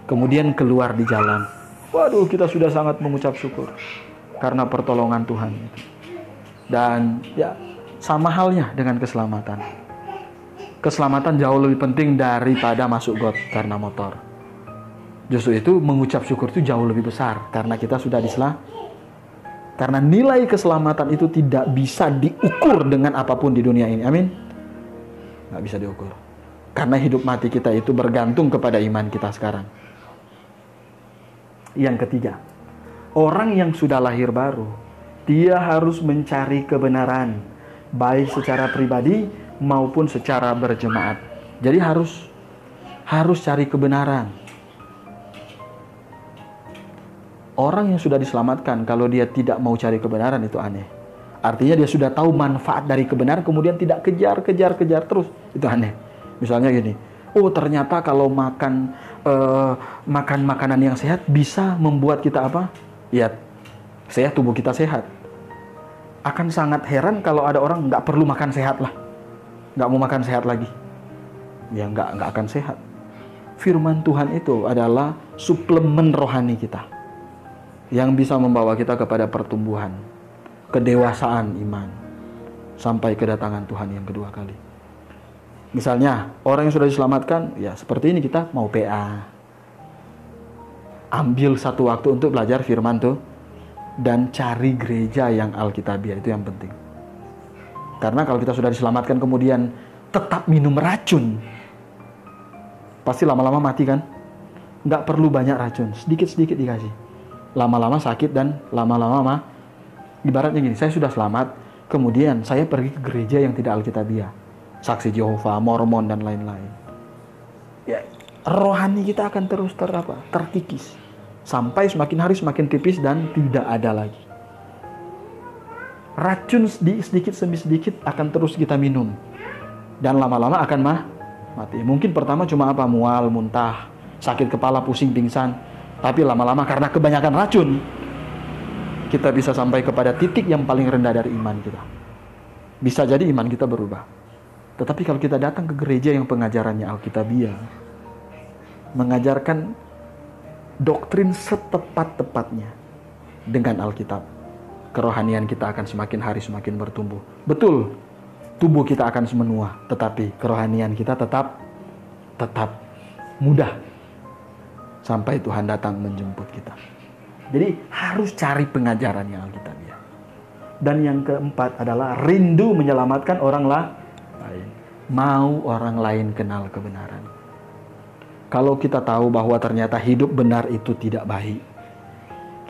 Kemudian keluar di jalan. Waduh, kita sudah sangat mengucap syukur karena pertolongan Tuhan. Dan ya sama halnya dengan keselamatan. Keselamatan jauh lebih penting daripada masuk got karena motor. Justru itu mengucap syukur itu jauh lebih besar karena kita sudah diselamatkan. Karena nilai keselamatan itu tidak bisa diukur dengan apapun di dunia ini. Amin. Nggak bisa diukur. Karena hidup mati kita itu bergantung kepada iman kita sekarang. Yang ketiga, orang yang sudah lahir baru, dia harus mencari kebenaran, baik secara pribadi maupun secara berjemaat. Jadi harus cari kebenaran. Orang yang sudah diselamatkan, kalau dia tidak mau cari kebenaran itu aneh. Artinya dia sudah tahu manfaat dari kebenaran, kemudian tidak kejar terus. Itu aneh. Misalnya gini, ternyata kalau makan makanan yang sehat bisa membuat kita apa? Ya, sehat, tubuh kita sehat. Akan sangat heran kalau ada orang nggak perlu makan sehat lah, nggak mau makan sehat lagi. Ya nggak akan sehat. Firman Tuhan itu adalah suplemen rohani kita yang bisa membawa kita kepada pertumbuhan, kedewasaan iman sampai kedatangan Tuhan yang kedua kali. Misalnya, orang yang sudah diselamatkan, ya seperti ini kita mau PA. Ambil satu waktu untuk belajar firman tuh. Dan cari gereja yang alkitabiah, itu yang penting. Karena kalau kita sudah diselamatkan kemudian tetap minum racun, pasti lama-lama mati kan? Nggak perlu banyak racun, sedikit-sedikit dikasih. Lama-lama sakit dan lama-lama ibaratnya gini, saya sudah selamat, kemudian saya pergi ke gereja yang tidak alkitabiah. Saksi Yehova, Mormon dan lain-lain. Ya, rohani kita akan terus terkikis sampai semakin hari semakin tipis dan tidak ada lagi. Racun sedikit demi sedikit akan terus kita minum dan lama-lama akan mati. Mungkin pertama cuma mual, muntah, sakit kepala, pusing, pingsan. Tapi lama-lama karena kebanyakan racun kita bisa sampai kepada titik yang paling rendah dari iman kita. Bisa jadi iman kita berubah. Tetapi kalau kita datang ke gereja yang pengajarannya Alkitabiah, mengajarkan doktrin setepat-tepatnya dengan Alkitab, kerohanian kita akan semakin hari semakin bertumbuh. Betul, tubuh kita akan semenua, tetapi kerohanian kita tetap mudah sampai Tuhan datang menjemput kita. Jadi harus cari pengajaran yang Alkitabiah. Dan yang keempat adalah rindu menyelamatkan orang lain. Mau orang lain kenal kebenaran. Kalau kita tahu bahwa ternyata hidup benar itu tidak baik,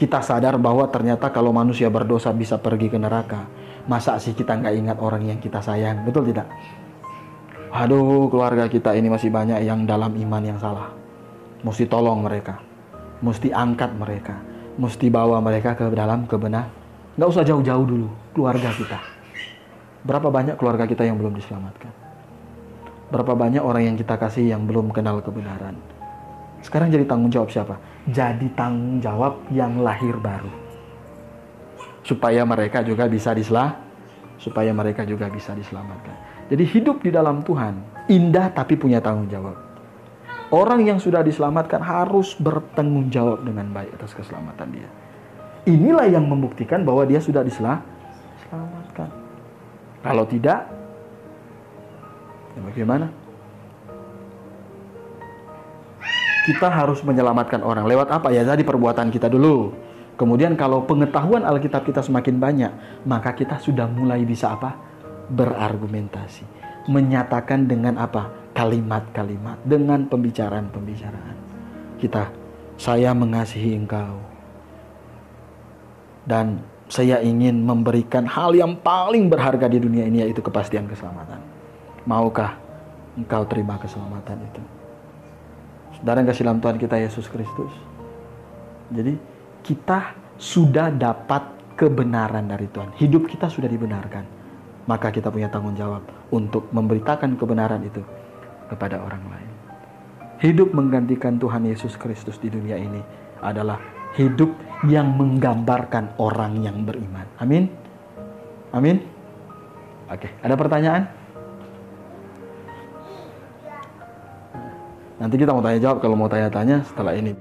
kita sadar bahwa ternyata kalau manusia berdosa bisa pergi ke neraka, masa sih kita nggak ingat orang yang kita sayang? Betul tidak? Aduh, keluarga kita ini masih banyak yang dalam iman yang salah. Mesti tolong mereka, mesti angkat mereka, mesti bawa mereka ke dalam kebenaran. Nggak usah jauh-jauh dulu, keluarga kita. Berapa banyak keluarga kita yang belum diselamatkan? Berapa banyak orang yang kita kasih yang belum kenal kebenaran? Sekarang jadi tanggung jawab siapa? Jadi tanggung jawab yang lahir baru. Supaya mereka juga bisa diselamatkan. Jadi hidup di dalam Tuhan indah tapi punya tanggung jawab. Orang yang sudah diselamatkan harus bertanggung jawab dengan baik atas keselamatan dia. Inilah yang membuktikan bahwa dia sudah diselamatkan. Kalau tidak, ya bagaimana? Kita harus menyelamatkan orang. Lewat apa ya? Jadi perbuatan kita dulu. Kemudian kalau pengetahuan Alkitab kita semakin banyak, maka kita sudah mulai bisa apa? Berargumentasi. Menyatakan dengan apa? Kalimat-kalimat. Dengan pembicaraan-pembicaraan. Saya mengasihi engkau. Dan saya ingin memberikan hal yang paling berharga di dunia ini, yaitu kepastian keselamatan. Maukah engkau terima keselamatan itu? Saudara yang kasih dalam Tuhan kita Yesus Kristus. Jadi kita sudah dapat kebenaran dari Tuhan. Hidup kita sudah dibenarkan. Maka kita punya tanggung jawab untuk memberitakan kebenaran itu kepada orang lain. Hidup menggantikan Tuhan Yesus Kristus di dunia ini adalah hidup yang menggambarkan orang yang beriman. Amin. Amin. Oke, ada pertanyaan? Nanti kita mau tanya jawab, kalau mau tanya-tanya setelah ini.